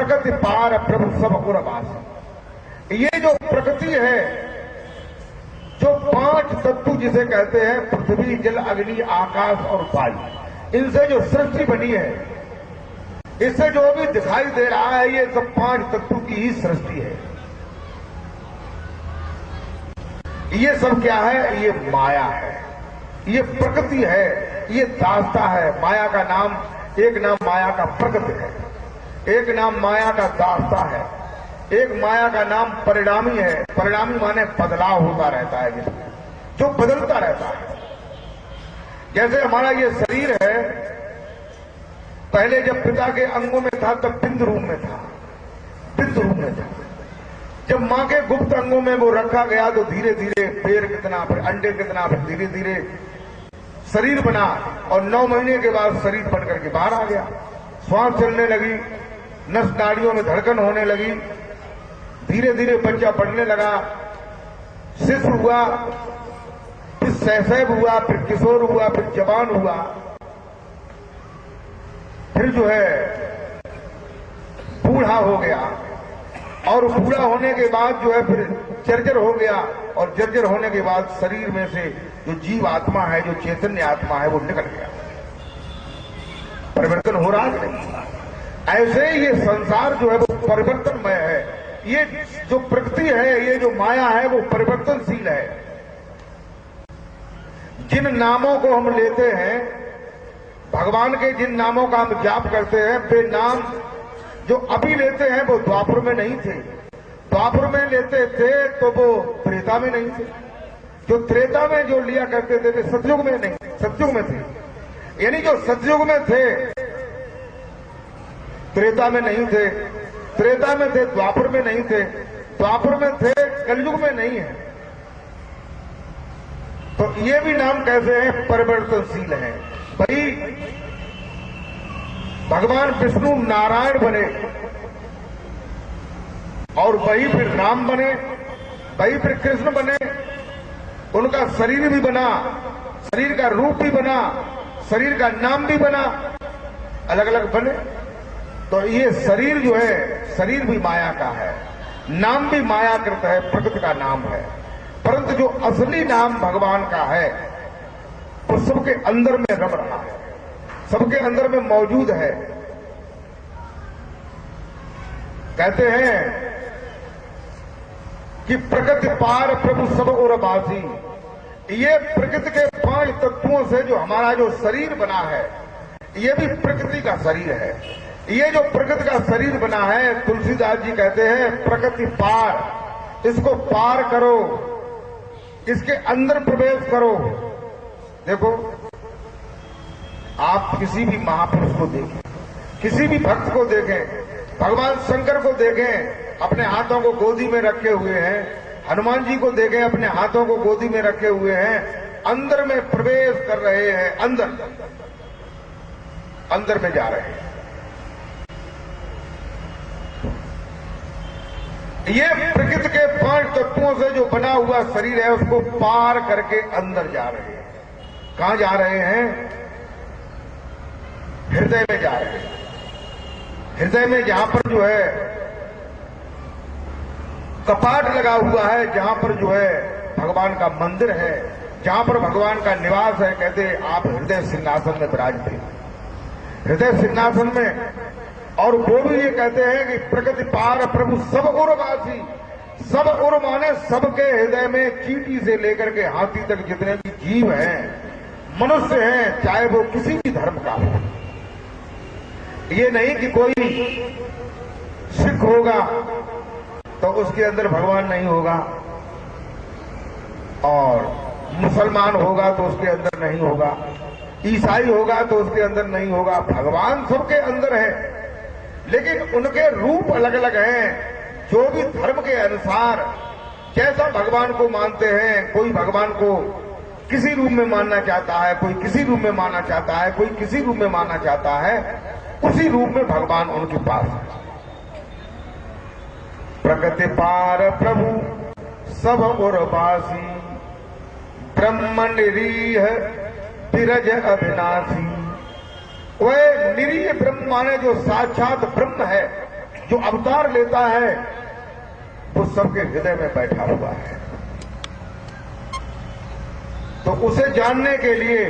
प्रकृति पार प्रभु सब उर बासी। ये जो प्रकृति है, जो 5 तत्व जिसे कहते हैं पृथ्वी, जल, अग्नि, आकाश और वायु, इनसे जो सृष्टि बनी है, इससे जो भी दिखाई दे रहा है, ये सब 5 तत्व की ही सृष्टि है। ये सब क्या है? ये माया है, ये प्रकृति है, ये दास्ता है। माया का नाम, एक नाम माया का प्रकृति है, एक नाम माया का दास्ता है, एक माया का नाम परिणामी है। परिणामी माने बदलाव होता रहता है, जो बदलता रहता है। जैसे हमारा ये शरीर है, पहले जब पिता के अंगों में था तब पिंड रूप में था, पिंड रूप में था। जब मां के गुप्त अंगों में वो रखा गया तो धीरे धीरे पैर कितना, फिर अंडे कितना, फिर धीरे धीरे शरीर बना और 9 महीने के बाद शरीर बन करके बाहर आ गया। श्वास चलने लगी, नस नाड़ियों में धड़कन होने लगी, धीरे धीरे बच्चा बढ़ने लगा, शिशु हुआ, फिर शैशव हुआ, फिर किशोर हुआ, फिर जवान हुआ, फिर जो है बूढ़ा हो गया, और बूढ़ा होने के बाद जो है फिर जर्जर हो गया, और जर्जर होने के बाद शरीर में से जो जीव आत्मा है, जो चैतन्य आत्मा है, वो निकल गया। परिवर्तन हो रहा है। ऐसे ही ये संसार जो है वो परिवर्तनमय है। ये जो प्रकृति है, ये जो माया है, वो परिवर्तनशील है। जिन नामों को हम लेते हैं, भगवान के जिन नामों का हम जाप करते हैं, वे नाम जो अभी लेते हैं वो द्वापर में नहीं थे। द्वापर में लेते थे तो वो त्रेता में नहीं थे। जो त्रेता में जो लिया करते थे वे सतयुग में नहीं, सतयुग में थे। यानी जो सतयुग में थे त्रेता में नहीं थे, त्रेता में थे द्वापर में नहीं थे, द्वापर में थे कलयुग में नहीं है। तो ये भी नाम कैसे हैं? परिवर्तनशील हैं। भाई भगवान विष्णु नारायण बने और वही फिर राम बने, वही फिर कृष्ण बने, उनका शरीर भी बना, शरीर का रूप भी बना, शरीर का नाम भी बना, अलग अलग बने। तो ये शरीर जो है, शरीर भी माया का है, नाम भी मायाकृत है, प्रकृति का नाम है। परंतु जो असली नाम भगवान का है वो सबके अंदर में रम रहा है, सबके अंदर में मौजूद है। कहते हैं कि प्रकृति पार प्रभु सब और बासी। ये प्रकृति के 5 तत्वों से जो हमारा जो शरीर बना है, ये भी प्रकृति का शरीर है। ये जो प्रकृति का शरीर बना है, तुलसीदास जी कहते हैं प्रकृति पार, इसको पार करो, इसके अंदर प्रवेश करो। देखो, आप किसी भी महापुरुष को देखें, किसी भी भक्त को देखें, भगवान शंकर को देखें, अपने हाथों को गोदी में रखे हुए हैं, हनुमान जी को देखें, अपने हाथों को गोदी में रखे हुए हैं, अंदर में प्रवेश कर रहे हैं, अंदर अंदर में जा रहे हैं। ये प्रकृति के 5 तत्वों से जो बना हुआ शरीर है, उसको पार करके अंदर जा रहे हैं। कहां जा रहे हैं? हृदय में जा रहे हैं। हृदय में जहां पर जो है कपाट लगा हुआ है, जहां पर जो है भगवान का मंदिर है, जहां पर भगवान का निवास है, कहते हैं आप हृदय सिंहासन में विराजते, हृदय सिंहासन में। और वो भी ये कहते हैं कि प्रकृति पार प्रभु सब उर बासी। सब उर माने सबके हृदय में, चींटी से लेकर के हाथी तक जितने भी जीव हैं, मनुष्य हैं, चाहे वो किसी भी धर्म का हो। ये नहीं कि कोई सिख होगा तो उसके अंदर भगवान नहीं होगा, और मुसलमान होगा तो उसके अंदर नहीं होगा, ईसाई होगा तो उसके अंदर नहीं होगा। भगवान सबके अंदर है, लेकिन उनके रूप अलग अलग हैं। जो भी धर्म के अनुसार जैसा भगवान को मानते हैं, कोई भगवान को किसी रूप में मानना चाहता है, कोई किसी रूप में मानना चाहता है, कोई किसी रूप में मानना चाहता है, उसी रूप में भगवान उनके पास है। प्रकृति पार प्रभु सब उर बासी, ब्रह्म निरीह बिरज अविनाशी। वह निरीह ब्रह्म माने जो साक्षात ब्रह्म है, जो अवतार लेता है वो सबके हृदय में बैठा हुआ है। तो उसे जानने के लिए